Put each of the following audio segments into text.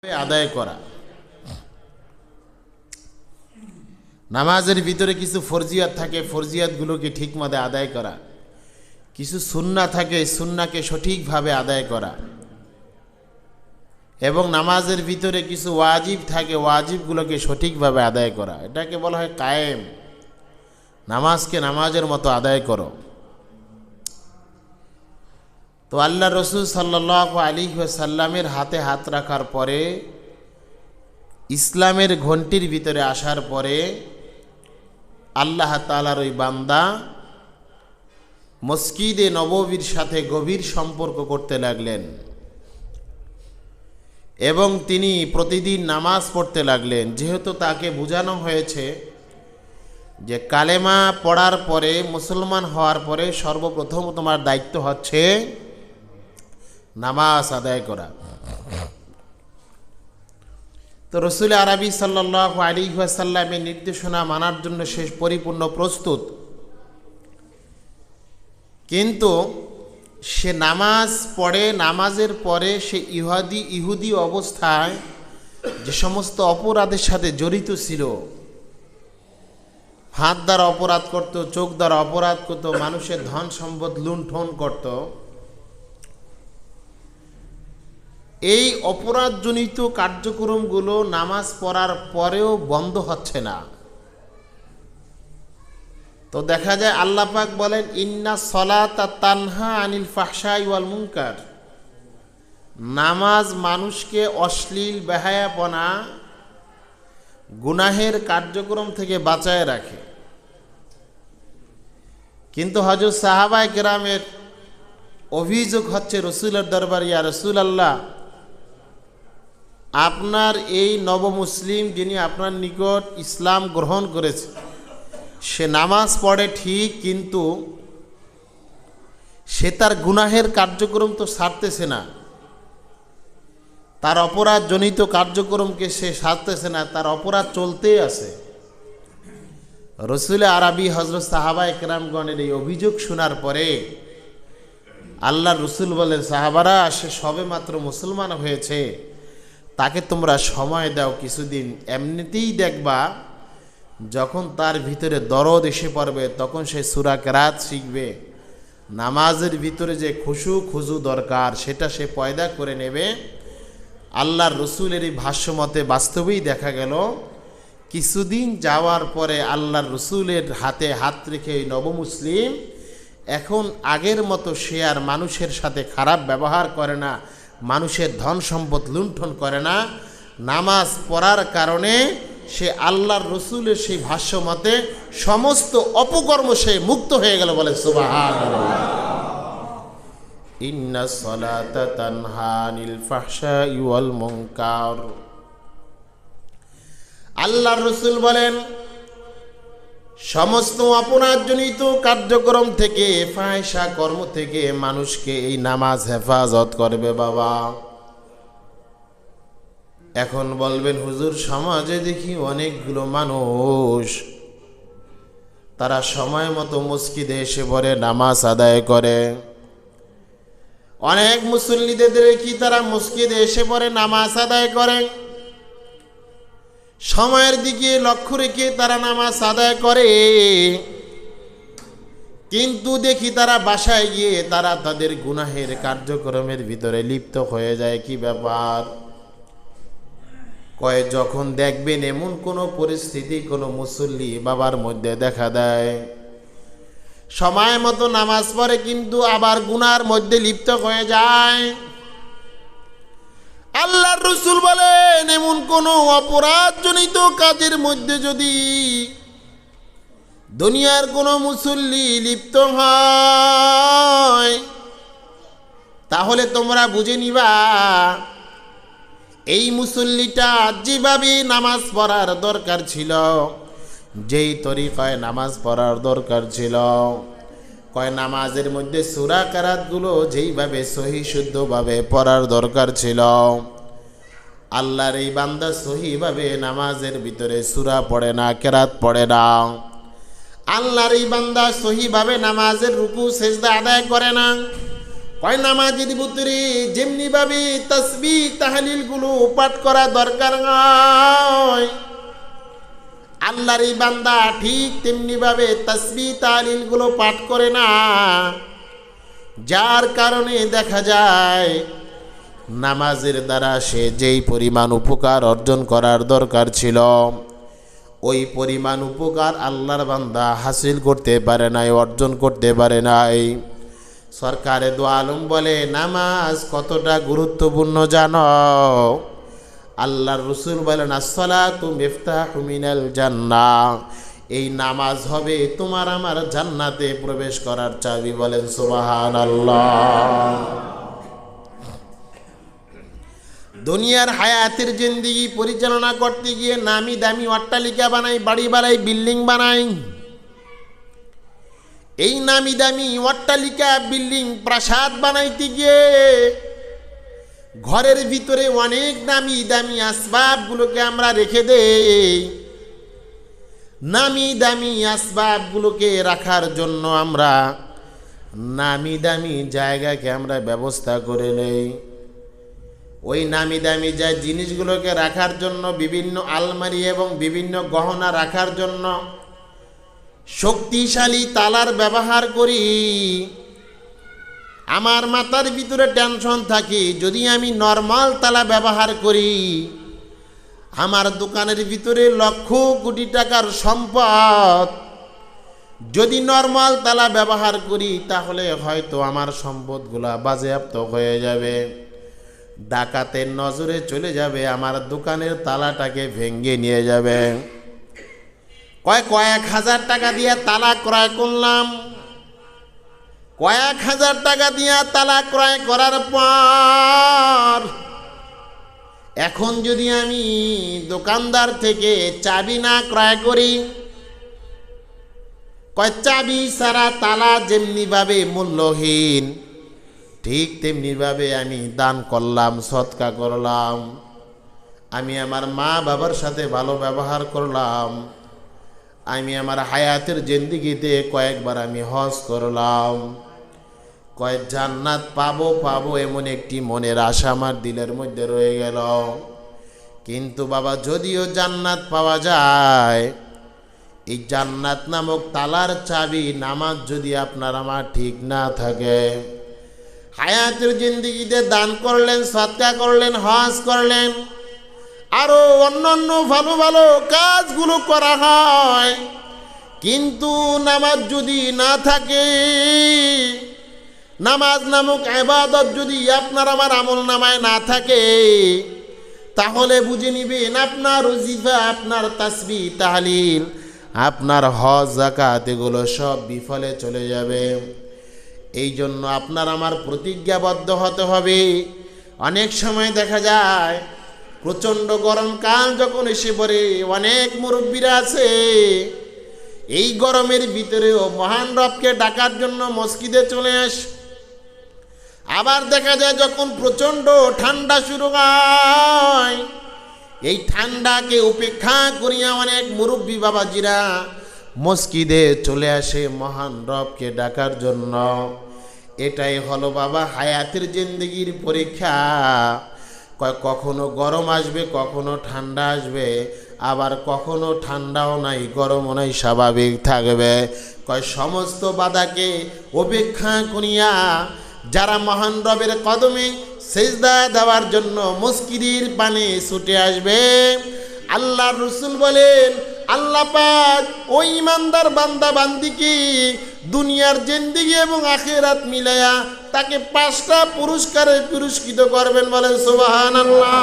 আদায় করা। নামাজের ভিতরে কিছু ফরজিয়াত থাকে, ফরজিয়াতগুলোকে ঠিকমতো আদায় করা। কিছু সুন্নাহ থাকে, সুন্নাহকে সঠিকভাবে আদায় করা। এবং নামাজের ভিতরে কিছু ওয়াজিব থাকে, ওয়াজিবগুলোকে সঠিকভাবে আদায় করা। এটাকে বলা হয় কায়েম। নামাজকে নামাজের মতো আদায় করো। তো আল্লাহ রসুল সাল্লাল্লাহু আলাইহি ওয়াসাল্লামের হাতে হাত রাখার পরে, ইসলামের ঘণ্টির ভিতরে আসার পরে আল্লাহ তাআলার ওই বান্দা মসজিদে নববীর সাথে গভীর সম্পর্ক করতে লাগলেন এবং তিনি প্রতিদিন নামাজ পড়তে লাগলেন। যেহেতু তাকে বোঝানো হয়েছে যে কালেমা পড়ার পরে, মুসলমান হওয়ার পরে সর্বপ্রথম তোমার দায়িত্ব হচ্ছে নামাজ আদায় করা। তো রসুল আরবি সাল্লাল্লাহু আলাইহি ওয়াসাল্লামের নির্দেশনা মানার জন্য সে পরিপূর্ণ প্রস্তুত, কিন্তু সে নামাজ পড়ে, নামাজের পরে সে ইহুদি অবস্থায় যে সমস্ত অপরাধের সাথে জড়িত ছিল, হাত দ্বারা অপরাধ করত, চোখ দ্বারা অপরাধ করত, মানুষের ধন সম্পদ লুণ্ঠন করত, এই অপরাধজনিত কার্যক্রমগুলো নামাজ পড়ার পরেও বন্ধ হচ্ছে না। তো দেখা যায় আল্লাহ পাক বলেন, ইন্না সলাতা তানহা আনিল ফাহশাই ওয়াল মুনকার। নামাজ মানুষকে অশ্লীল, বেহায়াপনা, গুনাহের কার্যক্রম থেকে বাঁচায় রাখে। কিন্তু হযরত সাহাবায়ে কেরামের অভিযোগ হচ্ছে রসুলের দরবারে, ইয়া রাসূলুল্লাহ, আপনার এই নবমুসলিম যিনি আপনার নিকট ইসলাম গ্রহণ করেছে, সে নামাজ পড়ে ঠিক, কিন্তু সে তার গুনাহের কার্যক্রম তো ছাড়তেছে না, তার অপরাধজনিত কার্যক্রমকে সে ছাড়তেছে না, তার অপরাধ চলতেই আছে। রসুল আরবি হযরত সাহাবায়ে কেরামগণের এই অভিযোগ শোনার পরে আল্লাহ রসুল বলেন, সাহাবারা, সে সবে মাত্র মুসলমান হয়েছে, তাকে তোমরা সময় দাও কিছুদিন। এমনিতেই দেখবা যখন তার ভিতরে দরদ এসে পড়বে তখন সে সূরা কেরাত শিখবে, নামাজের ভিতরে যে খুজু দরকার সেটা সে পয়দা করে নেবে। আল্লাহর রসুলের এই ভাষ্যমতে বাস্তবেই দেখা গেল, কিছুদিন যাওয়ার পরে আল্লাহর রসুলের হাতে হাত রেখে ওই নবমুসলিম এখন আগের মতো সে আর মানুষের সাথে খারাপ ব্যবহার করে না, মানুষের ধন সম্পদ লুণ্ঠন করে না। নামাজ পড়ার কারণে সে আল্লাহর রসুলের সেই ভাষ্য মতে সমস্ত অপকর্ম সে মুক্ত হয়ে গেল। বলে সুবহানাল্লাহ। ইন্না সলাতা তানহা আনিল ফাহশাই ওয়াল মুনকার। আল্লাহর রসুল বলেন, সমস্ত অপরাধজনিত কার্যক্রম থেকে, ফাহিশা কর্ম থেকে মানুষকে এই নামাজ হেফাজত করবে। বাবা, এখন বলবেন, হুজুর, সমাজে দেখি অনেকগুলো মানুষ তারা সময় মতো মসজিদে এসে পড়ে নামাজ আদায় করে। অনেক মুসল্লিদের দেখি তারা মসজিদে এসে পড়ে নামাজ আদায় করে, সময়ের দিকে লক্ষ্য রেখে তারা নামাজ আদায় করে, কিন্তু দেখি তারা বাসায় গিয়ে তারা তাদের গুনাহের কার্যক্রমের ভিতরে লিপ্ত হয়ে যায়। কি ব্যাপার? কয়, যখন দেখবেন এমন কোনো পরিস্থিতি কোনো মুসল্লি বাবার মধ্যে দেখা দেয়, সময় মতো নামাজ পড়ে কিন্তু আবার গুনার মধ্যে লিপ্ত হয়ে যায়। আল্লাহর রাসূল বলেন, এমন কোনো অপরাধজনিত কাজের মধ্যে যদি দুনিয়ার কোনো মুসল্লি লিপ্ত হয়, তাহলে তোমরা বুঝে নিবা এই মুসল্লিটা যেভাবে নামাজ পড়ার দরকার ছিল, যেই তরিকায় নামাজ পড়ার দরকার ছিল, কয় নামাজের মধ্যে সূরা কেরাতগুলো যেইভাবে সহি শুদ্ধভাবে পড়ার দরকার ছিল, আল্লাহর এই বান্দা সহিভাবে নামাজের ভিতরে সূরা পড়ে না, কেরাত পড়ে না। আল্লাহর এই বান্দা সহিভাবে নামাজের রুকু সেজদা আদায় করে না। কয় নামাজের ভিতরে যেমনি ভাবে তাসবিহ তাহলিল গুলো পাঠ করা দরকার হয়, আল্লাহর এই বান্দা ঠিক তেমনি ভাবে তাসবিহ তাহলিল গুলো পাঠ করে না, যার কারণে দেখা যায় নামাজের দ্বারা সে যেই পরিমাণ উপকার অর্জন করার দরকার ছিল ওই পরিমাণ উপকার আল্লাহর বান্দা হাসিল করতে পারে নাই, অর্জন করতে পারে নাই। সরকারে দো আলম বলে নামাজ কতটা গুরুত্বপূর্ণ জানো? আল্লাহর রসুল বলেন আসসালাতু মিফতাহু মিনাল জান্নাহ, এই নামাজ হবে তোমার আমার জান্নাতে প্রবেশ করার চাবি। বলেন সুবহানাল্লাহ। দুনিয়ার হায়াতের জিন্দেগি পরিচালনা করতে গিয়ে নামি দামি অট্টালিকা বানাই, বাড়ি বানাই, বিল্ডিং বানাই। এই নামি দামি অট্টালিকা বিল্ডিং প্রাসাদ বানাইতে গিয়ে ঘরের ভিতরে অনেক নামি দামি আসবাবগুলোকে আমরা রেখে দেই। নামি দামি আসবাবগুলোকে রাখার জন্য আমরা নামি দামি জায়গাকে আমরা ব্যবস্থা করে নেই। ওই নামি দামি যা জিনিসগুলোকে রাখার জন্য বিভিন্ন আলমারি এবং বিভিন্ন গহনা রাখার জন্য শক্তিশালী তালার ব্যবহার করি। আমার মাথার ভিতরে টেনশন থাকে, যদি আমি নরমাল তালা ব্যবহার করি, আমার দোকানের ভিতরে লক্ষ কোটি টাকার সম্পদ, যদি নরমাল তালা ব্যবহার করি তাহলে হয়তো আমার সম্পদগুলা বাজেয়াপ্ত হয়ে যাবে, ডাকাতের নজরে চলে যাবে, আমার দোকানের তালাটাকে ভেঙে নিয়ে যাবে। কয়েক হাজার টাকা দিয়ে তালা ক্রয় করলাম, কয়েক হাজার টাকা দিয়ে তালা ক্রয় করার পর এখন যদি আমি দোকানদার থেকে চাবি না ক্রয় করি, চাবি ছাড়া তালা যেমনি ভাবে মূল্যহীন, ঠিক তেমনি ভাবে আমি দান করলাম, সদকা করলাম, আমি আমার মা বাবার সাথে ভালো ব্যবহার করলাম, আমি আমার হায়াতের জিন্দেগিতে কয়েকবার আমি হজ করলাম, জান্নাত পাবো পাবো এমন একটি মনের আশা আমার দিলের মধ্যে রয়ে গেল। কিন্তু বাবা, যদিও জান্নাত পাওয়া যায়, এই জান্নাত নামক তালার চাবি নামাজ যদি আপনার আমার ঠিক না থাকে, হায়াতের জিন্দেগিতে দান করলেন, সদকা করলেন, হজ করলেন, আরো অন্যান্য ভালো ভালো কাজগুলো করা হয়, কিন্তু নামাজ যদি না থাকে, নামাজ নামক ইবাদত যদি আপনার আমার আমল নামায় না থাকে, তাহলে বুঝে নিবেন আপনার ওজিফা, আপনার তাসবিহ তাহলিল, আপনার হজ যাকাত এগুলো সব বিফলে চলে যাবে। এই জন্য আপনার আমার প্রতিজ্ঞাবদ্ধ হতে হবে। অনেক সময় দেখা যায় প্রচণ্ড গরমকাল যখন এসে পড়ে, অনেক মুরব্বীরা আছে এই গরমের ভিতরেও মহান রবকে ডাকার জন্য মসজিদে চলে আসে। আবার দেখা যায় যখন প্রচণ্ড ঠান্ডা শুরু হয়, এই ঠান্ডাকে উপেক্ষা করিয়া অনেক মুরব্বী বাবাজিরা মসজিদে চলে আসে মহান রবকে ডাকার জন্য। এটাই হলো বাবা হায়াতের জিন্দেগির পরীক্ষা। কখনো গরম আসবে, কখনো ঠান্ডা আসবে, আবার কখনো ঠান্ডাও নাই, গরমও নাই, স্বাভাবিক থাকবে। সমস্ত বাধাকে উপেক্ষা করিয়া যারা মহান রবের কদমে সেজদা দেওয়ার জন্য মসজিদের পানে ছুটে আসবে, আল্লাহর রাসূল বলেন আল্লাহ পাক ওই ইমানদার বান্দা বান্দিকে দুনিয়ার জিন্দেগি এবং আখিরাত মিলায়া তাকে 5টা পুরস্কারে পুরস্কৃত করবেন। বলেন সুবহানাল্লাহ।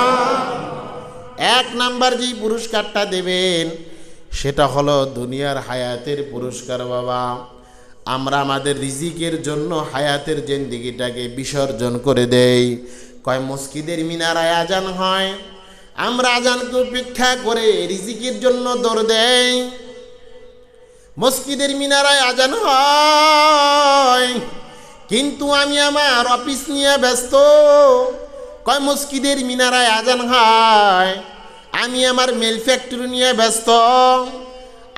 1 নাম্বার যে পুরস্কারটা দেবেন সেটা হলো দুনিয়ার হায়াতের পুরস্কার। বাবা, আমরা আমাদের রিজিকের জন্য হায়াতের জিন্দেগিটাকে বিসর্জন করে দেই। মসজিদের মিনারায় আজান হয়, আমরা আজানকে উপেক্ষা করে রিজিকের জন্য দৌড় দেই। মসজিদের মিনারায় আজান হয়, কিন্তু আমি আমার অফিস নিয়ে ব্যস্ত। মসজিদের মিনারায় আজান হয়, আমি আমার মেল ফ্যাক্টরি নিয়ে ব্যস্ত।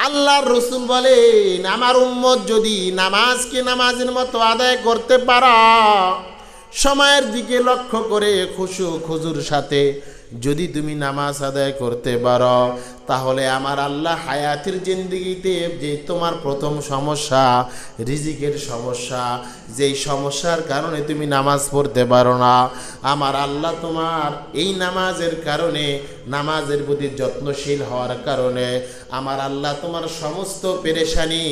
আল্লাহর রাসূল বলেন আমার উম্মত যদি নামাজকে নামাজের মতো আদায় করতে পারা, সময়ের দিকে লক্ষ্য করে খুশু খুজুর সাথে যদি তুমি নামাজ আদায় করতে পারো, তাহলে আমার আল্লাহ হায়াতের জিন্দেগিতে যে তোমার প্রথম সমস্যা রিজিকের সমস্যা, যেই সমস্যার কারণে তুমি নামাজ পড়তে পারো না, আমার আল্লাহ তোমার এই নামাজের কারণে, নামাজের প্রতি যত্নশীল হওয়ার কারণে আমার আল্লাহ তোমার সমস্ত পেরেশানি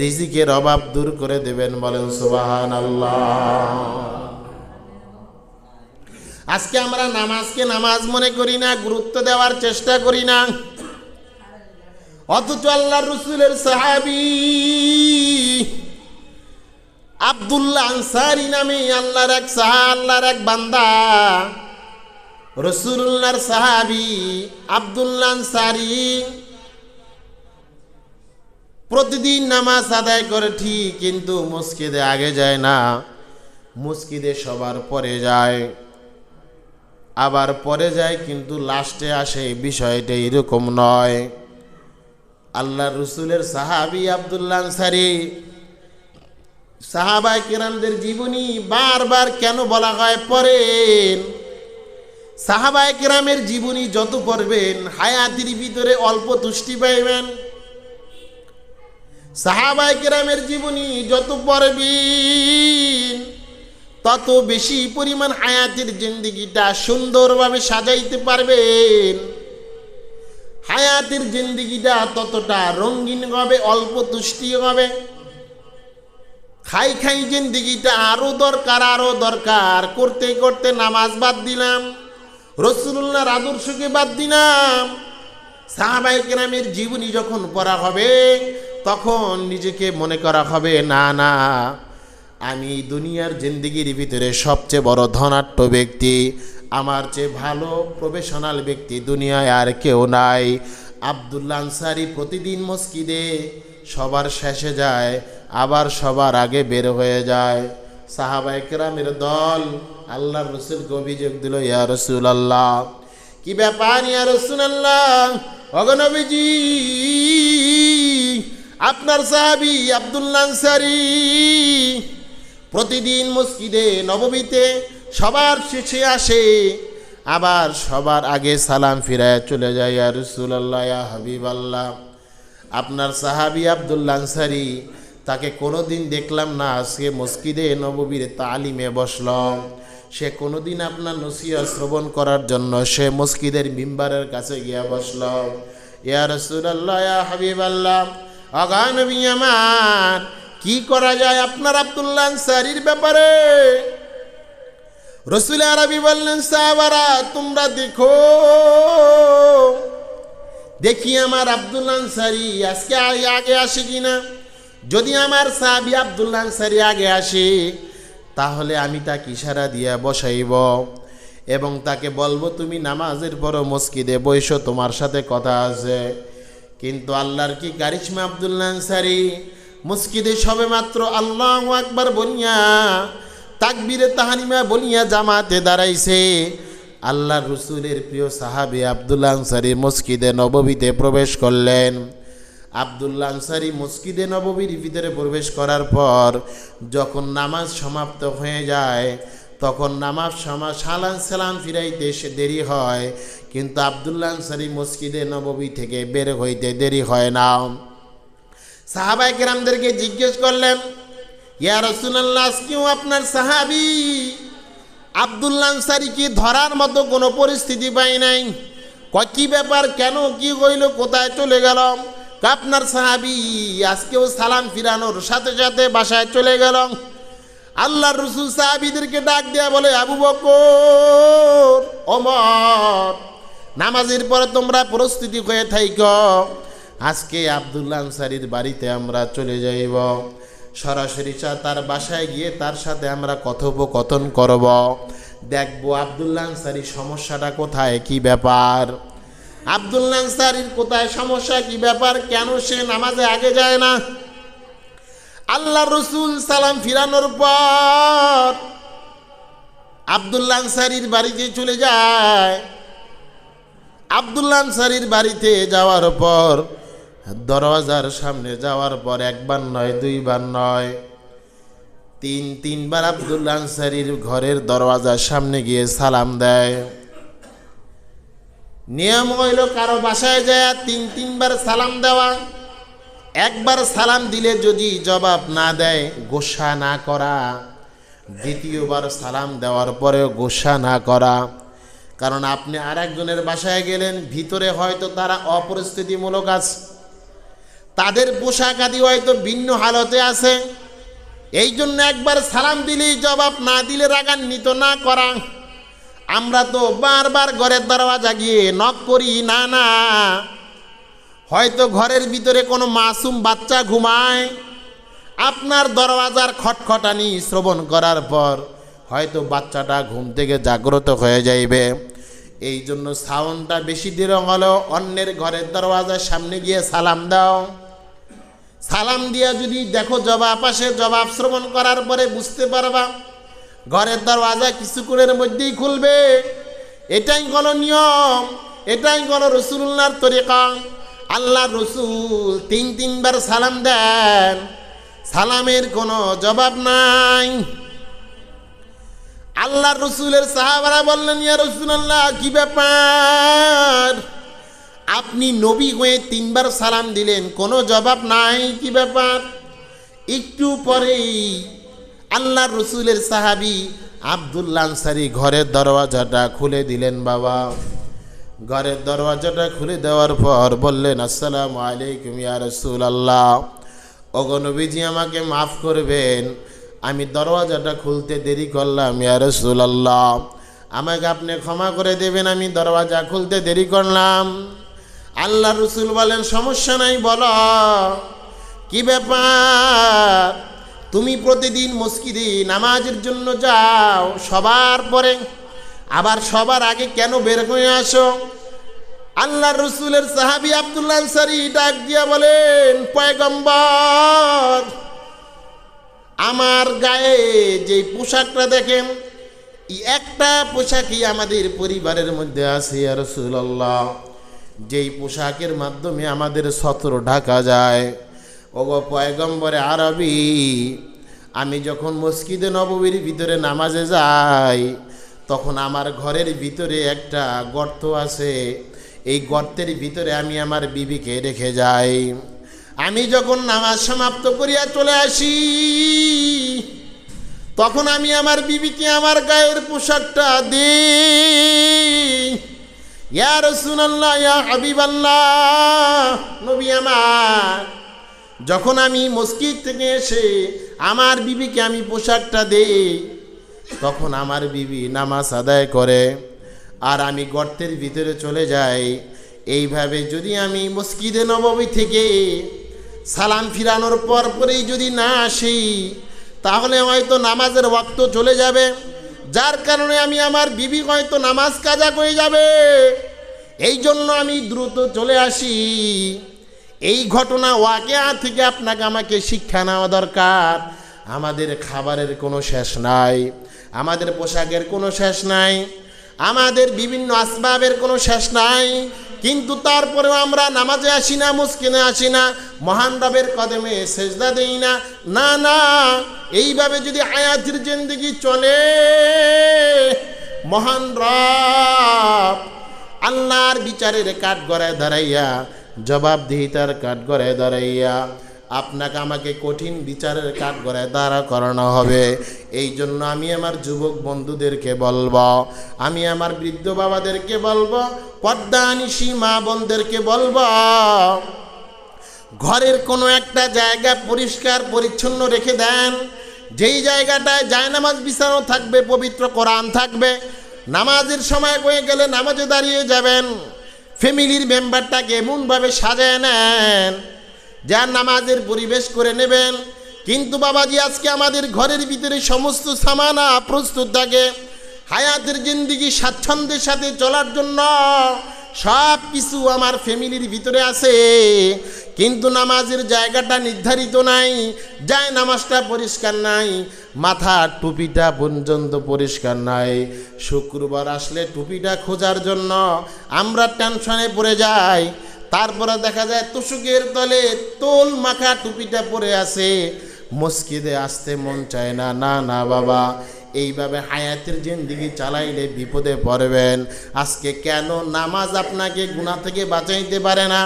রিজিকের অভাব দূর করে দেবেন। বলেন সুবহানাল্লাহ। আজকে আমরা নামাজকে নামাজ মনে করি না, গুরুত্ব দেওয়ার চেষ্টা করি না, অথচ আল্লাহর রাসূলের সাহাবী আব্দুল্লাহ আনসারী নামে আল্লাহর এক বান্দা, রাসূলুল্লাহর সাহাবী আব্দুল্লাহ আনসারী প্রতিদিন নামাজ আদায় করে ঠিক, কিন্তু মসজিদে আগে যায় না, মসজিদে সবার পরে যায়, আবার পরে যায় কিন্তু লাস্টে আসে। বিষয়টা এরকম নয়। আল্লাহর রাসূলের সাহাবী আব্দুল্লাহ আনসারী, সাহাবায়ে কেরামদের জীবনী বারবার কেন বলা হয় পড়েন? সাহাবায়ে কেরামের জীবনী যত পড়বেন হায়াতের ভিতরে অল্প তুষ্টি পাইবেন। সাহাবায়ে কেরামের জীবনী যত পড়বেন তত বেশি পরিমাণ হায়াতের জিন্দেগিটা সুন্দরভাবে সাজাইতে পারবেন। হায়াতের জিন্দেগিটা ততটা রঙিন হবে, অল্প তুষ্টি হবে। খাই খাই জিন্দেগিটা আরো দরকার করতে করতে নামাজ বাদ দিলাম, রাসূলুল্লাহর আদর্শকে বাদ দিলাম। সাহাবায়ে কেরামের জীবনী যখন পড়া হবে তখন নিজেকে মনে করা হবে, না না, আমি দুনিয়ার জিন্দেগির ভিতরে সবচেয়ে বড় ধনাঢ্য ব্যক্তি, আমার চেয়ে ভালো প্রফেশনাল ব্যক্তি দুনিয়ায় আর কেউ নাই। আব্দুল্লাহ আনসারী প্রতিদিন মসজিদে সবার শেষে যায়, আবার সবার আগে বের হয়ে যায়। সাহাবায়ে কেরামের দল আল্লাহর রাসূলকে অভিযোগ দিল, ইয়া রাসূলুল্লাহ, কি ব্যাপার ইয়া রাসূলুল্লাহ, ওগো নবীজি, আপনার সাহাবী আব্দুল্লাহ আনসারী প্রতিদিন মসজিদে নববীতে সবার শেষে আসে, আবার সবার আগে সালাম ফিরায় চলে যায়। ইয়া রাসূলুল্লাহ, ইয়া হাবিবাল্লাহ, আপনার সাহাবী আব্দুল্লাহ আনসারী, তাকে কোনোদিন দেখলাম না আজকে মসজিদে নববীর তালিমে বসল। সে কোনোদিন আপনার নসিহত শ্রবণ করার জন্য সে মসজিদের মিম্বারের কাছে গিয়া বসল। ইয়া রাসূলুল্লাহ, ইয়া হাবিবাল্লাহ, আগা নবী আমার, কি করা যায় আপনার আব্দুল্লাহ আনসারীর ব্যাপারে? রাসূল আরবি বললেন, সাহাবারা তোমরা দেখি আমার আব্দুল্লাহ আনসারী আজকে আগে আসে কিনা। যদি আমার সাহাবী আব্দুল্লাহ আনসারী আগে আসে তাহলে আমি তাকে ইশারা দিয়া বসাইব এবং তাকে বলবো, তুমি নামাজের পর মসজিদে বসো, তোমার সাথে কথা আছে। কিন্তু আল্লাহর কি কারিশমা, আব্দুল্লাহ আনসারী মসজিদে সবে মাত্র আল্লাহু আকবার বলিয়া তাকবীরে তাহরিমা বলিয়া জামাতে দাঁড়াইছে, আল্লাহর রাসূলের প্রিয় সাহাবী আব্দুল্লাহ আনসারী মসজিদে নববীতে প্রবেশ করলেন। আব্দুল্লাহ আনসারী মসজিদে নববীর ভিতরে প্রবেশ করার পর যখন নামাজ সমাপ্ত হয়ে যায় তখন নামাজ সালাম ফিরাইতে সে দেরি হয়, কিন্তু আব্দুল্লাহ আনসারী মসজিদে নববী থেকে বের হইতে দেরি হয় না। সাহাবায়ে কেরামদেরকে জিজ্ঞেস করলেন, ইয়া রাসূলুল্লাহ, আজকেও আপনার সাহাবী আব্দুল্লাহ আনসারীকে ধরার মতো কোনো পরিস্থিতি পাই নাই। কি ব্যাপার, কেন, কি হইল, কোথায় চলে গেল? আপনার সাহাবী আজকেও সালাম ফিরানোর সাথে সাথে বাসায় চলে গেল। আল্লাহর রাসূল সাহাবীদেরকে ডাক দেয়া বলে, আবু বকর, ওমর, নামাজের পরে তোমরা প্রস্তুতি হয়ে থাইকো, আজকে আব্দুল্লাহ আনসারীর বাড়িতে আমরা চলে যাইব। সরাসরি তার বাসায় গিয়ে তার সাথে আমরা কথোপকথন করব, দেখবো আব্দুল্লাহ আনসারীর সমস্যাটা কোথায়, কি ব্যাপার, আব্দুল্লাহ আনসারীর কোথায় সমস্যা, কি ব্যাপার, কেন সে নামাজে আগে যায় না। আল্লাহর রাসূল সালাম ফিরানোর পর আব্দুল্লাহ আনসারীর বাড়িতে চলে যায়। আব্দুল্লাহ আনসারীর বাড়িতে যাওয়ার পর দরওয়াজার সামনে যাওয়ার পর একবার নয়, দুইবার নয়, তিনবার আব্দুল্লাহ আনসারীর ঘরের দরওয়াজার সামনে গিয়ে সালাম দেয়। নিয়ম হইল কারো বাসায় যায় তিনবার সালাম দেওয়া। একবার সালাম দিলে যদি জবাব না দেয় গোসা না করা, দ্বিতীয়বার সালাম দেওয়ার পরেও গোসা না করা। কারণ আপনি আর একজনের বাসায় গেলেন, ভিতরে হয়তো তারা অপরিস্থিতিমূলক আছে, তাদের পোশাক আদি হয়তো ভিন্ন হালতে আছে, এই জন্য একবার সালাম দিলেই জবাব না দিলে রাগান্বিত না করা। আমরা তো বারবার ঘরের দরওয়াজা গিয়ে নক করি, না হয়তো ঘরের ভিতরে কোনো মাসুম বাচ্চা ঘুমায়, আপনার দরওয়াজার খটখটানি শ্রবণ করার পর হয়তো বাচ্চাটা ঘুম থেকে জাগ্রত হয়ে যাইবে। এই জন্য সাউন্ডটা বেশি দৃঢ় হলো অন্যের ঘরের দরওয়াজার সামনে গিয়ে সালাম দাও। সালাম দিয়া যদি দেখো জবাব আসে, জবাব শ্রবণ করার পরে বুঝতে পারবা ঘরের দরওয়াজা কিছুক্ষণের মধ্যেই খুলবে। এটাই হলো নিয়ম, এটাই হলো রাসূলুল্লাহর তরিকা। আল্লাহ রসুল তিনবার সালাম দেন, সালামের কোনো জবাব নাই। আল্লাহ রসুলের সাহাবারা বললেন, ইয়া রাসূলুল্লাহ, কি ব্যাপার, আপনি নবী হয়ে তিনবার সালাম দিলেন, কোনো জবাব নাই, কি ব্যাপার? একটু পরেই আল্লাহ রসুলের সাহাবী আব্দুল্লাহ আনসারী ঘরের দরওয়াজাটা খুলে দিলেন। বাবা, ঘরের দরওয়াজাটা খুলে দেওয়ার পর বললেন, আসসালামু আলাইকুম ইয়া রাসূলুল্লাহ। ওগো নবীজি, আমাকে মাফ করবেন, আমি দরওয়াজাটা খুলতে দেরি করলাম ইয়া রাসূলুল্লাহ, আমাকে আপনি ক্ষমা করে দেবেন, আমি দরওয়াজা খুলতে দেরি করলাম। আল্লাহ রসুল বলেন, সমস্যা নাই, বলো কি ব্যাপার? তুমি প্রতিদিন মসজিদে নামাজের জন্য যাও, সবার পরে আবার সবার আগে কেন বের হয়ে আসো? আল্লাহ রসুলের সাহাবী আব্দুল্লাহ আনসারী ডাক দিয়া বলেন, পয়গম্বর, আমার গায়ে যে পোশাকটা দেখেন, একটা পোশাকই আমাদের পরিবারের মধ্যে আছে ইয়া রাসূলুল্লাহ, যেই পোশাকের মাধ্যমে আমাদের ছত্র ঢাকা যায়। ওগো পয়গম্বরে আরবি, আমি যখন মসজিদে নববীর ভিতরে নামাজে যাই, তখন আমার ঘরের ভিতরে একটা গর্ত আছে, এই গর্তের ভিতরে আমি আমার বিবিকে রেখে যাই। আমি যখন নামাজ সমাপ্ত করিয়া চলে আসি, তখন আমি আমার বিবিকে আমার গায়ের পোশাকটা দিই। ইয়া রাসূলুল্লাহ, ইয়া হাবিবাল্লাহ, নবী আমার, যখন আমি মসজিদ থেকে এসে আমার বিবিকে আমি পোশাকটা দেই, তখন আমার বিবি নামাজ আদায় করে আর আমি গর্তের ভিতরে চলে যাই। এইভাবে যদি আমি মসজিদে নববী থেকে সালাম ফিরানোর পরেই যদি না আসি, তাহলে হয়তো নামাজের ওয়াক্ত চলে যাবে, যার কারণে আমি আমার বিবি হয়তো নামাজ কাজা করে যাবে। এই জন্য আমি দ্রুত চলে আসি। এই ঘটনা ওয়াকিয়া থেকে আপনাকে আমাকে শিক্ষা নেওয়া দরকার। আমাদের খাবারের কোনো শেষ নাই, আমাদের পোশাকের কোনো শেষ নাই, আমাদের বিভিন্ন আসবাবের কোনো শেষ নাই, কিন্তু তারপরেও আমরা নামাজে আসি না, মুসকিনে আসি না, মহান রবের কদমে সেজদা দেই না। না, এইভাবে যদি হায়াতের জিন্দেগি চলে, মহান রব আল্লাহর বিচারের কাঠগড়ায় দাঁড়াইয়া, জবাবদিহিতার কাঠগড়ায় দাঁড়াইয়া আপনাকে আমাকে কঠিন বিচারের কাঠগড়ায় দাঁড়া করানো হবে। এই জন্য আমি আমার যুবক বন্ধুদেরকে বলবো, আমি আমার বৃদ্ধ বাবাদেরকে বলবো, পর্দানিশী মা বোনদেরকে বলবো, ঘরের কোনো একটা জায়গা পরিষ্কার পরিচ্ছন্ন রেখে দেন, যেই জায়গাটায় জায়নামাজ বিছানো থাকবে, পবিত্র কোরআন থাকবে, নামাজের সময় হয়ে গেলে নামাজে দাঁড়িয়ে যাবেন। ফ্যামিলির মেম্বারটাকে এমনভাবে সাজায় নেন যা নামাজের পরিবেশ করে নেবেন। কিন্তু বাবাজি, আজকে আমাদের ঘরের ভিতরে সমস্ত সামানা প্রস্তুত থাকে, হায়াতের জিন্দেগি স্বাচ্ছন্দ্যের সাথে চলার জন্য সব কিছু আমার ফ্যামিলির ভিতরে আছে, কিন্তু নামাজের জায়গাটা নির্ধারিত নাই, যায় নামাজটা পরিষ্কার নাই, মাথার টুপিটা পর্যন্ত পরিষ্কার নাই। শুক্রবার আসলে টুপিটা খোঁজার জন্য আমরা টেনশনে পড়ে যাই, তারপরে দেখা যায় তোষকের তলে তোল মাখা টুপিটা পরে আছে, মসজিদে আসতে মন চায় না। না না বাবা, এইভাবে হায়াতের জিন্দেগি চালাইলে বিপদে পড়বেন। আজকে কেন নামাজ আপনাকে গুনাহ থেকে বাঁচাইতে পারে না?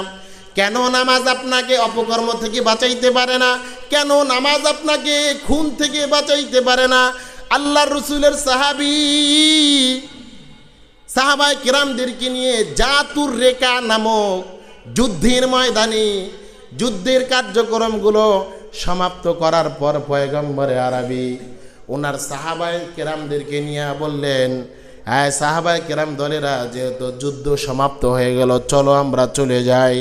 কেন নামাজ আপনাকে অপকর্ম থেকে বাঁচাইতে পারে না? কেন নামাজ আপনাকে খুন থেকে বাঁচাইতে পারে না? আল্লাহর রাসূলের সাহাবায়ে কিরামদেরকে নিয়ে জাতুর রেকা নামক যুদ্ধের ময়দানে যুদ্ধের কার্যক্রমগুলো সমাপ্ত করার পর পয়গম্বরে আরবি ওনার সাহাবায়ে কেরামদেরকে নিয়ে বললেন, হ্যাঁ সাহাবায়ে কেরাম দলেরা, যেহেতু যুদ্ধ সমাপ্ত হয়ে গেল, চলো আমরা চলে যাই।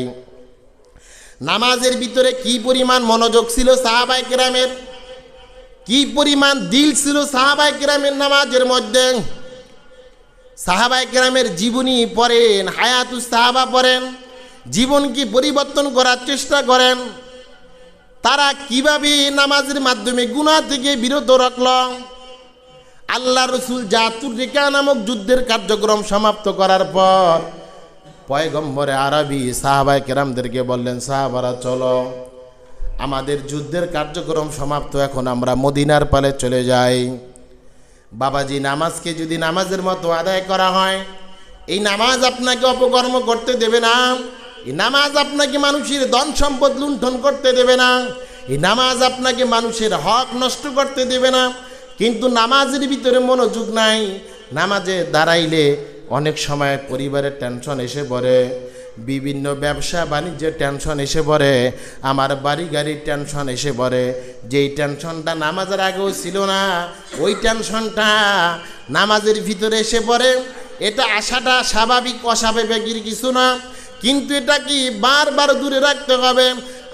নামাজের ভিতরে কি পরিমাণ মনোযোগ ছিল সাহাবায়ে কেরামের, কি পরিমাণ দিল ছিল সাহাবায়ে কেরামের নামাজের মধ্যে। সাহাবায়ে কেরামের জীবনী পড়েন, হায়াতুস সাহাবা পড়েন, জীবনকে পরিবর্তন করার চেষ্টা করেন। তারা কিভাবে নামাজের মাধ্যমে গুনাহ থেকে বিরত রাখল। আল্লাহ রসুল জাতুর রিকা নামক যুদ্ধের কার্যক্রম সমাপ্ত করার পর পয়গম্বরে আরবি সাহাবায়ে কেরামদেরকে বললেন, সাহাবারা চলো, আমাদের যুদ্ধের কার্যক্রম সমাপ্ত, এখন আমরা মদিনার পালে চলে যাই। বাবাজি, নামাজকে যদি নামাজের মতো আদায় করা হয়, এই নামাজ আপনাকে অপকর্ম করতে দেবে না। এই নামাজ আপনাকে মানুষের ধন সম্পদ লুণ্ঠন করতে দেবে না। এই নামাজ আপনাকে মানুষের হক নষ্ট করতে দেবে না। কিন্তু নামাজের ভিতরে মনোযোগ নাই। নামাজে দাঁড়াইলে অনেক সময় পরিবারের টেনশন এসে পড়ে, বিভিন্ন ব্যবসা বাণিজ্যের টেনশন এসে পড়ে, আমার বাড়ি গাড়ির টেনশন এসে পড়ে। যেই টেনশনটা নামাজের আগেও ছিল না, ওই টেনশনটা নামাজের ভিতরে এসে পড়ে। এটা আসাটা স্বাভাবিক, অস্বাভাবিকের কিছু না, কিন্তু এটা কি বারবার দূরে রাখতে হবে।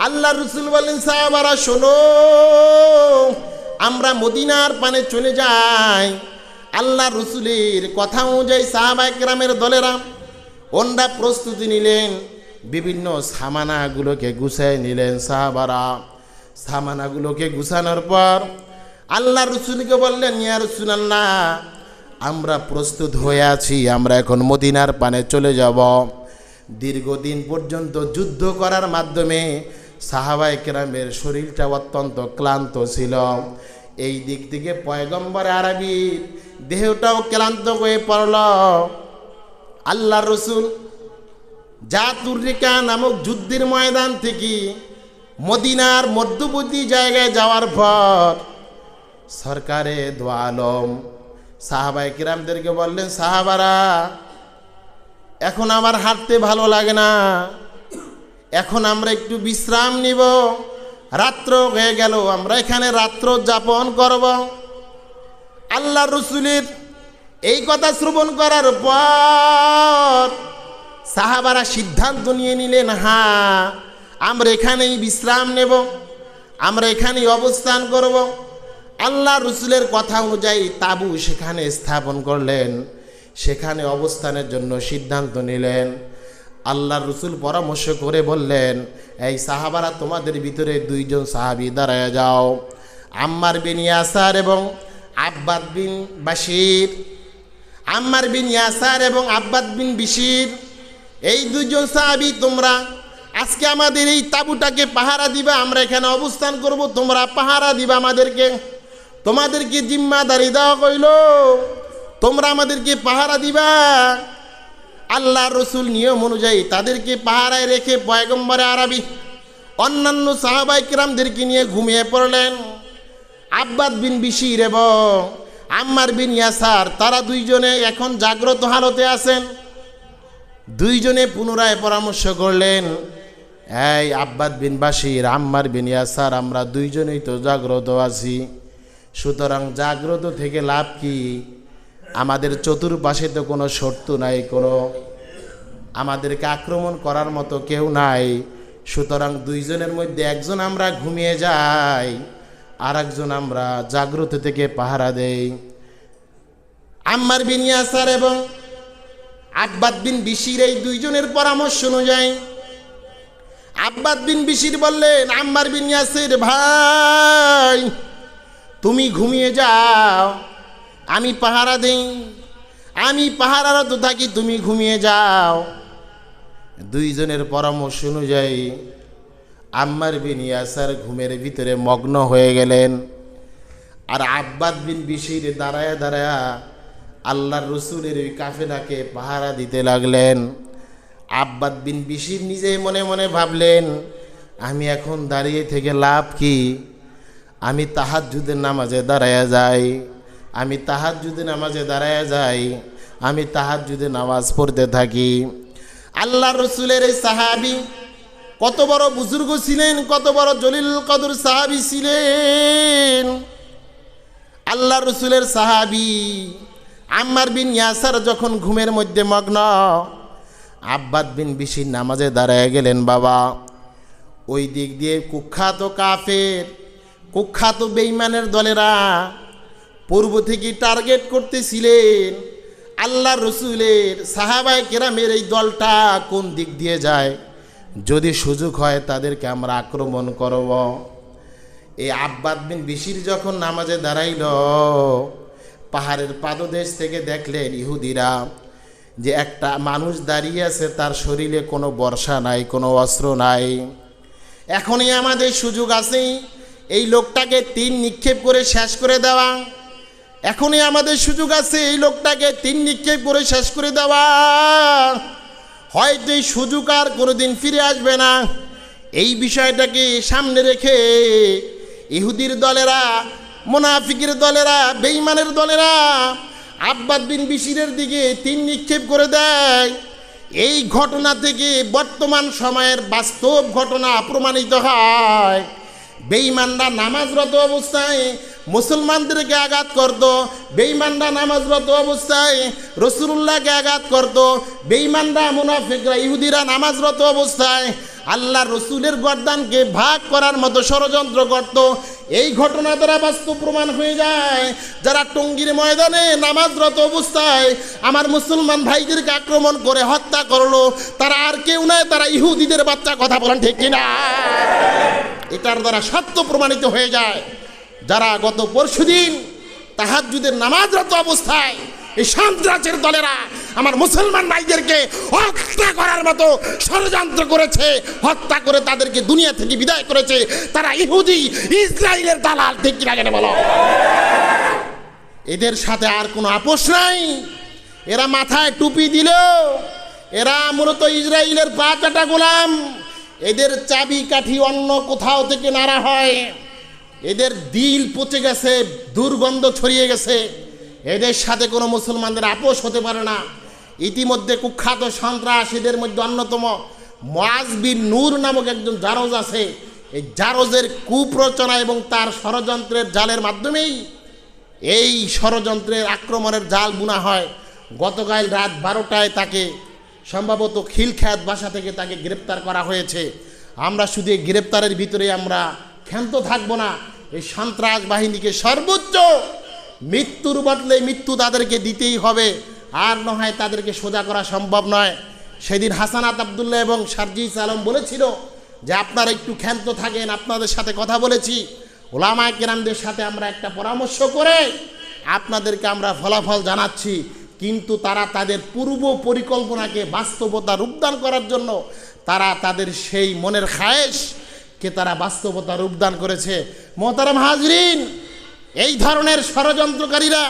আল্লাহ রসুল বলেন, সাহাবারা শোনো, আমরা মদিনার পানে চলে যাই। আল্লাহ রসুলের কথা অনুযায়ী সাহাবায়ে কেরামের দলেরা ওনরা প্রস্তুতি নিলেন, বিভিন্ন সামানাগুলোকে গুছাই নিলেন। সাহাবারা সামানাগুলোকে গুছানোর পর আল্লাহ রসুলকে বললেন, ইয়া রাসূলুল্লাহ, আমরা প্রস্তুত হয়ে আছি, আমরা এখন মদিনার পানে চলে যাব। দীর্ঘদিন পর্যন্ত যুদ্ধ করার মাধ্যমে সাহাবায়ে কেরামের শরীরটা অত্যন্ত ক্লান্ত ছিল। এই দিক থেকে পয়গম্বর আরবির দেহটাও ক্লান্ত হয়ে পড়ল। আল্লাহ রসুল জাতুর রিকা নামক যুদ্ধের ময়দান থেকে মদিনার মধ্যবর্তী জায়গায় যাওয়ার পর সরকারে দো আলম সাহাবায়ে কেরামদেরকে বললেন, সাহাবারা, এখন আমার হাঁটতে ভালো লাগে না, এখন আমরা একটু বিশ্রাম নিব, রাত্র হয়ে গেল, আমরা এখানে রাত্র যাপন করব। আল্লাহ রসুলের এই কথা শ্রবণ করার পর সাহাবারা সিদ্ধান্ত নিয়ে নিলেন, হ্যাঁ আমরা এখানেই বিশ্রাম নেব, আমরা এখানেই অবস্থান করব। আল্লাহ রসুলের কথা অনুযায়ী তাঁবু সেখানে স্থাপন করলেন, সেখানে অবস্থানের জন্য সিদ্ধান্ত নিলেন। আল্লাহ রসুল পরামর্শ করে বললেন, এই সাহাবারা, তোমাদের ভিতরে দুইজন সাহাবী দাঁড়ায় যাও, আম্মার বিন ইয়াসার এবং আব্বাদ বিন বাশির। আম্মার বিন ইয়াসার এবং আব্বাদ বিন বিশির, এই দুইজন সাহাবী তোমরা আজকে আমাদের এই তাঁবুটাকে পাহারা দিবা, আমরা এখানে অবস্থান করব, তোমরা পাহারা দিবা আমাদেরকে, তোমাদেরকে জিম্মাদারি দেওয়া হইল, তোমরা আমাদেরকে পাহারা দিবা। আল্লাহ রসুল নিয়ম অনুযায়ী তাদেরকে পাহারায় রেখে পয়গম্বরে আরবি অন্যান্য সাহাবায়ে কেরামদেরকে নিয়ে ঘুমিয়ে পড়লেন। আব্বাদ বিন বিশির এবং আম্মার বিন ইয়াসার, তারা দুইজনে এখন জাগ্রত হালতে আছেন। দুইজনে পুনরায় পরামর্শ করলেন, এই আব্বাদ বিন বাশির, আম্মার বিন ইয়াসার, আমরা দুইজনেই তো জাগ্রত আছি, সুতরাং জাগ্রত থেকে লাভ কি? আমাদের চতুর্পাশে তো কোনো শত্রু নাই, কোনো আমাদেরকে আক্রমণ করার মতো কেউ নাই, সুতরাং দুইজনের মধ্যে একজন আমরা ঘুমিয়ে যাই, আর একজন আমরা জাগ্রত থেকে পাহারা দেই। আম্মার বিন ইয়াসার এবং আব্বাদ বিন বিশির এই দুইজনের পরামর্শ অনুযায়ী আব্বাদ বিন বিশির বললেন, আম্মার বিন ইয়াসির, ভাই তুমি ঘুমিয়ে যাও, আমি পাহারা দেই, আমি পাহারারত থাকি, তুমি ঘুমিয়ে যাও। দুইজনের পরামর্শ অনুযায়ী আম্মার বিন ইয়াসার ঘুমের ভিতরে মগ্ন হয়ে গেলেন। আর আব্বাদ বিন বিশির দাঁড়ায়া দাঁড়ায়া আল্লাহর রসুলের ওই কাফেলাকে পাহারা দিতে লাগলেন। আব্বাদ বিন বিশির নিজে মনে মনে ভাবলেন, আমি এখন দাঁড়িয়ে থেকে লাভ কি? আমি তাহাজ্জুদের নামাজে দাঁড়ায়া যাই, আমি তাহাজ্জুদের নামাজে দাঁড়ায়া যাই, আমি তাহাজ্জুদে নামাজ পড়তে থাকি। আল্লাহর রসুলের এই সাহাবী কত বড় বুজুর্গ ছিলেন, কত বড় জলিল কদর সাহাবী ছিলেন। আল্লাহ রসুলের সাহাবী আম্মার বিন ইয়াসার যখন ঘুমের মধ্যে মগ্ন, আব্বাদ বিন বিশির নামাজে দাঁড়ায় গেলেন। বাবা, ওই দিক দিয়ে কুখ্যাত কাফের, কুখ্যাত বেঈমানের দলেরা পূর্ব থেকে টার্গেট করতেছিলেন আল্লাহ রসুলের সাহাবায়ে কেরামের এই দলটা কোন দিক দিয়ে যায়, যদি সুযোগ হয় তাদেরকে আমরা আক্রমণ করব। এই আব্বাদ বিন বিশির যখন নামাজে দাঁড়াইল, পাহাড়ের পাদদেশ থেকে দেখলেন ইহুদিরা যে একটা মানুষ দাঁড়িয়ে আছে, তার শরীরে কোনো বর্ষা নাই, কোনো অস্ত্র নাই। এখনই আমাদের সুযোগ আছে এই লোকটাকে তীর নিক্ষেপ করে শেষ করে দেওয়া, এখনই আমাদের সুযোগ আছে এই লোকটাকে তীর নিক্ষেপ করে শেষ করে দেওয়া। হয়তো এই সুযোগ আর কোনোদিন ফিরে আসবে না। এই বিষয়টাকে সামনে রেখে ইহুদির দলেরা, মুনাফিকের দলেরা, বেঈমানের দলেরা আব্বাদ বিন বিশিরের দিকে তীর নিক্ষেপ করে দেয়। এই ঘটনা থেকে বর্তমান সময়ের বাস্তব ঘটনা প্রমাণিত হয়। বেঈমানরা নামাজরত অবস্থায় মুসলমানদেরকে আঘাত করত, বেঈমানরা নামাজরত অবস্থায় রাসূলুল্লাহকে আঘাত করত, বেঈমানরা মুনাফিকরা ইহুদিরা নামাজরত অবস্থায় আল্লাহ রসুলের গর্দানকে ভাগ করার মতো ষড়যন্ত্র করত। এই ঘটনা দ্বারা বাস্তব প্রমাণ হয়ে যায়, যারা টঙ্গীর ময়দানে নামাজরত অবস্থায় আমার মুসলমান ভাইদেরকে আক্রমণ করে হত্যা করলো, তারা আর কেউ নয়, তারা ইহুদিদের বাচ্চা। কথা বলেন ঠিক কিনা? এটার দ্বারা সত্য প্রমাণিত হয়ে যায়। যারা গত পরশুদিন তাহাজ্জুদের নামাজরত অবস্থায় এই সন্ত্রাসের দলেরা আমার মুসলমান ভাইদেরকে হত্যা করার মতো ষড়যন্ত্র করেছে, হত্যা করে তাদেরকে দুনিয়া থেকে বিদায় করেছে, তারা ইহুদি ইসরায়েলের দালাল। ঠিক কিনা জানে বলো? এদের সাথে আর কোনো আপোষ নাই। এরা মাথায় টুপি দিল, এরা মূলত ইসরায়েলের পা চাটা গোলাম। এদের চাবি কাঠি অন্য কোথাও থেকে নাড়া হয়। এদের দিল পচে গেছে, দুর্গন্ধ ছড়িয়ে গেছে। এদের সাথে কোনো মুসলমানদের আপোষ হতে পারে না। ইতিমধ্যে কুখ্যাত সন্ত্রাস, এদের মধ্যে অন্যতম মুআজ বিন নূর নামক একজন জারজ আছে। এই জারজের কুপ্রচনা এবং তার ষড়যন্ত্রের জালের মাধ্যমেই এই ষড়যন্ত্রের আক্রমণের জাল বুনা হয়। গতকাল রাত 12টায় তাকে সম্ভবত খিলখ্যাত বাসা থেকে তাকে গ্রেপ্তার করা হয়েছে। আমরা শুধু এই গ্রেপ্তারের ভিতরে আমরা ক্ষান্ত থাকব না। এই সন্ত্রাস বাহিনীকে সর্বোচ্চ মৃত্যুর বদলে মৃত্যু তাদেরকে দিতেই হবে, আর নয় তাদেরকে সোজা করা সম্ভব নয়। সেদিন হাসানাত আবদুল্লাহ এবং সার্জিস আলম বলেছিল যে আপনারা একটু ক্ষান্ত থাকেন, আপনাদের সাথে কথা বলেছি, ওলামায়ে কেরামদের সাথে আমরা একটা পরামর্শ করে আপনাদেরকে আমরা ফলাফল জানাচ্ছি। কিন্তু তারা তাদের পূর্ব পরিকল্পনাকে বাস্তবতা রূপদান করার জন্য তারা তাদের সেই মনের খায়েশকে তারা বাস্তবতা রূপদান করেছে। মোহতারাম হাজরিন, এই ধরনের ষড়যন্ত্রকারীরা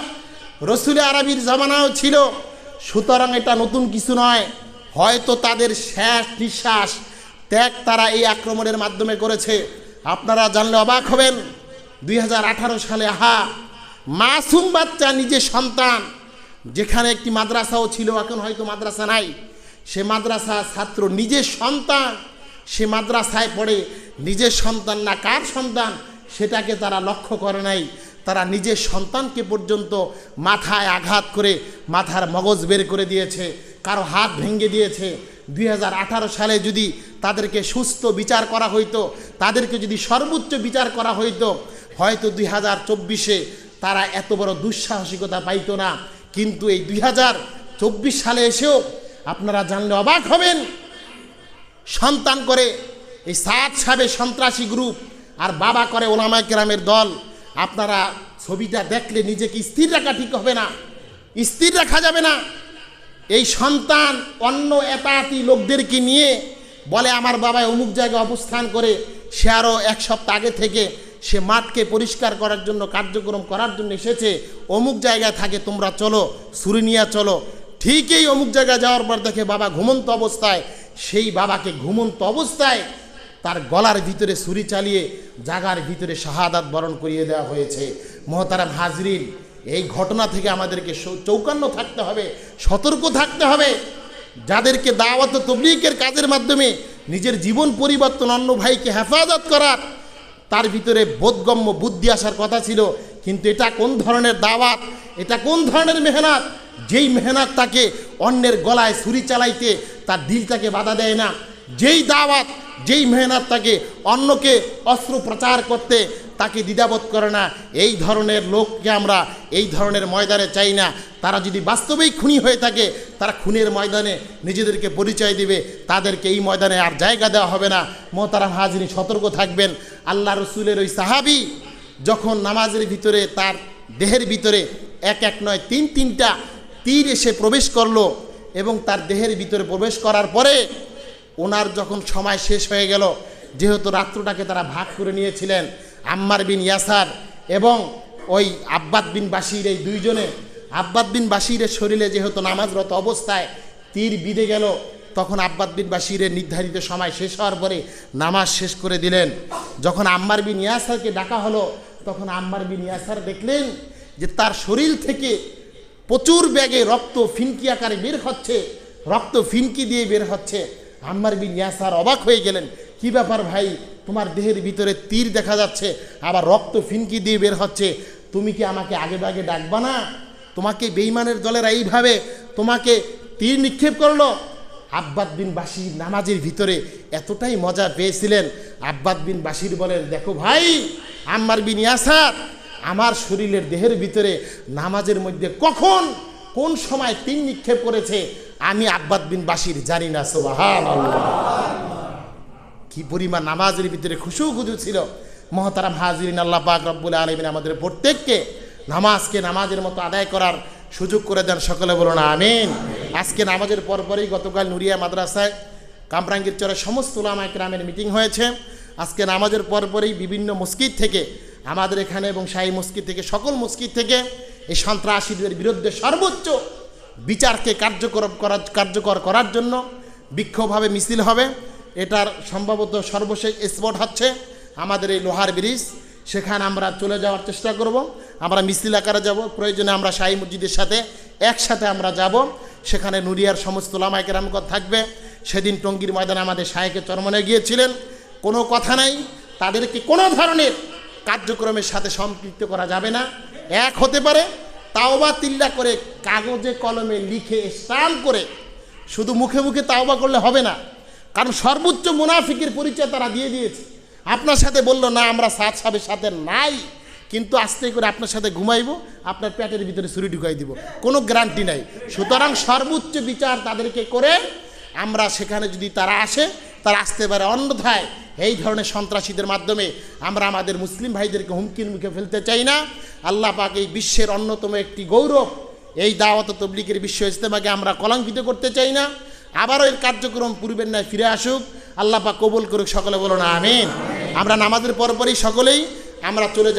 রসুল আরবির জামানাও ছিল, সুতরাং এটা নতুন কিছু নয়। হয়তো তাদের শেষ নিঃশ্বাস ত্যাগ তারা এই আক্রমণের মাধ্যমে করেছে। আপনারা জানলে অবাক হবেন, 2018 সালে মাসুম বাচ্চা, নিজের সন্তান, যেখানে একটি মাদ্রাসাও ছিল, এখন হয়তো মাদ্রাসা নাই, সে মাদ্রাসা ছাত্র নিজের সন্তান, সে মাদ্রাসায় পড়ে, নিজের সন্তান না কার সন্তান সেটাকে তারা লক্ষ্য করে নাই। তারা নিজের সন্তানকে পর্যন্ত মাথায় আঘাত করে মাথার মগজ বের করে দিয়েছে, কারো হাত ভেঙে দিয়েছে। 2018 সালে যদি তাদেরকে সুস্থ বিচার করা হইতো, তাদেরকে যদি সর্বোচ্চ বিচার করা হইতো, হয়তো 2024-এ তারা এত বড় দুঃসাহসিকতা পাইতো না। কিন্তু এই 2024 সালে এসেও আপনারা জানলে অবাক হবেন, সন্তান করে এই সাদ সাহেবের সন্ত্রাসী গ্রুপ আর বাবা করে ওলামায়ে কেরামের দল। আপনারা ছবিটা দেখলে নিজেকে স্থির রাখা ঠিক হবে না, স্থির রাখা যাবে না। এই সন্তান অন্য এতাতি লোকদেরকে নিয়ে বলে আমার বাবা অমুক জায়গায় অবস্থান করে, সে আরও এক সপ্তাহ আগে থেকে সে মাঠকে পরিষ্কার করার জন্য কার্যক্রম করার জন্য এসেছে, অমুক জায়গায় থাকে, তোমরা চলো, ছুরি নিয়ে চলো। ঠিকই অমুক জায়গায় যাওয়ার পর দেখে বাবা ঘুমন্ত অবস্থায়। সেই বাবাকে ঘুমন্ত অবস্থায় তার গলার ভিতরে ছুরি চালিয়ে জাগার ভিতরে শাহাদাত বরণ করিয়ে দেওয়া হয়েছে। মহতারাম হাজরিন, এই ঘটনা থেকে আমাদেরকে চৌকান্ন থাকতে হবে, সতর্ক থাকতে হবে। যাদেরকে দাওয়াত ও তাবলীগের কাজের মাধ্যমে নিজের জীবন পরিবর্তন, অন্য ভাইকে হেফাজত করার, তার ভিতরে বোধগম্য বুদ্ধি আসার কথা ছিল। কিন্তু এটা কোন ধরনের দাওয়াত, এটা কোন ধরনের মেহনত, যেই মেহনত তাকে অন্যের গলায় ছুরি চালাইতে তার দিলটাকে বাধা দেয় না, যেই দাওয়াত, যেই মেহনত তাকে অন্যকে অস্ত্র প্রচার করতে তাকে দ্বিধাবোধ করে না, এই ধরনের লোককে আমরা এই ধরনের ময়দানে চাই না। তারা যদি বাস্তবেই খুনি হয়ে থাকে, তারা খুনের ময়দানে নিজেদেরকে পরিচয় দিবে, তাদেরকে এই ময়দানে আর জায়গা দেওয়া হবে না। মোহতারাম হাজরিন, সতর্ক থাকবেন। আল্লাহ রসুলের ওই সাহাবী যখন নামাজের ভিতরে তার দেহের ভিতরে এক এক নয় তিনটা তীর এসে প্রবেশ করলো, এবং তার দেহের ভিতরে প্রবেশ করার পরে ওনার যখন সময় শেষ হয়ে গেল, যেহেতু রাত্রটাকে তারা ভাগ করে নিয়েছিলেন, আম্মার বিন ইয়াসার এবং ওই আব্বাদ বিন বাশির, এই দুইজনে, আব্বাদ বিন বাশিরের শরীরে যেহেতু নামাজরত অবস্থায় তীর বিঁধে গেল, তখন আব্বাদ বিন বাশিরের নির্ধারিত সময় শেষ হওয়ার পরে নামাজ শেষ করে দিলেন। যখন আম্মার বিন ইয়াসারকে ডাকা হলো, তখন আম্মার বিন ইয়াসার দেখলেন যে তার শরীর থেকে প্রচুর ব্যাগে রক্ত ফিনকি আকারে বের হচ্ছে, রক্ত ফিনকি দিয়ে বের হচ্ছে। আম্মার বিন ইয়াসার অবাক হয়ে গেলেন, কি ব্যাপার ভাই, তোমার দেহের ভিতরে তীর দেখা যাচ্ছে, আবার রক্ত ফিনকি দিয়ে বের হচ্ছে, তুমি কি আমাকে আগে ভাগে ডাকবা না? তোমাকে বেঈমানের দলেরা এইভাবে তোমাকে তীর নিক্ষেপ করলো। আব্বাদ বিন বাশির নামাজের ভিতরে এতটাই মজা পেয়েছিলেন, আব্বাদ বিন বাশির বলেন, দেখো ভাই আম্মার বিন ইয়াসার, আমার শরীরের দেহের ভিতরে নামাজের মধ্যে কখন কোন সময় তীর নিক্ষেপ করেছে আমি আব্বাদ বিন বাশির জানি না। সুবহানাল্লাহ, কি পরিমাণ নামাজের ভিতরে খুশু ছিল। মহতারাম হাজিরিন, আল্লাহ পাক রব্বুল আলামিন আমাদের প্রত্যেককে নামাজকে নামাজের মতো আদায় করার সুযোগ করে দেন। সকলে বলুন আমিন। আজকে নামাজের পরপরই গতকাল নুরিয়া মাদ্রাসায় কামরাঙ্গীর চরে সমস্ত উলামায়ে কেরামের মিটিং হয়েছে। আজকে নামাজের পরপরই বিভিন্ন মসজিদ থেকে, আমাদের এখানে এবং শাহী মসজিদ থেকে, সকল মসজিদ থেকে এই সন্ত্রাসীদের বিরুদ্ধে সর্বোচ্চ বিচারকে কার্যকর করার জন্য বিক্ষোভভাবে মিছিল হবে। এটার সম্ভবত সর্বশেষ স্পট হচ্ছে আমাদের এই লোহার ব্রিজ, সেখানে আমরা চলে যাওয়ার চেষ্টা করব। আমরা মিছিল আকারে যাব, প্রয়োজনে আমরা শাহী মসজিদের সাথে একসাথে আমরা যাব। সেখানে নুরিয়ার সমস্ত উলামায়ে কেরামগণ থাকবে। সেদিন টঙ্গীর ময়দানে আমাদের শায়েখে চরমনে গিয়েছিলেন, কোনো কথা নাই, তাদেরকে কোনো ধরনের কার্যক্রমের সাথে সম্পৃক্ত করা যাবে না। এক হতে পারে তাওবা তিল্লা করে কাগজে কলমে লিখে স্টাম্প করে, শুধু মুখে মুখে তাওবা করলে হবে না, কারণ সর্বোচ্চ মুনাফিকের পরিচয় তারা দিয়ে দিয়েছে। আপনার সাথে বললো না আমরা সাদ সাহেবের সাথে নাই, কিন্তু আস্তে করে আপনার সাথে ঘুমাইবো, আপনার পেটের ভিতরে ছুরি ঢুকাই দিব, কোনো গ্যারান্টি নাই। সুতরাং সর্বোচ্চ বিচার তাদেরকে করে আমরা সেখানে যদি তারা আসে, তারা আসতে পারে, অন্যথায় এই ধরনের সন্ত্রাসীদের মাধ্যমে আমরা আমাদের মুসলিম ভাইদেরকে হুমকির মুখে ফেলতে চাই না। আল্লাহ পাক এই বিশ্বের অন্যতম একটি গৌরব, এই দাওয়াত ও তাবলীগের বিশ্ব ইজতেমাকে আমরা কলঙ্কিত করতে চাই না। আবারও এর কার্যক্রম পূর্বের ন্যায় ফিরে আসুক, আল্লাহ পাক কবুল করুক। সকলে বলুন আমিন। আমরা নামাজের পরপরই সকলেই আমরা চলে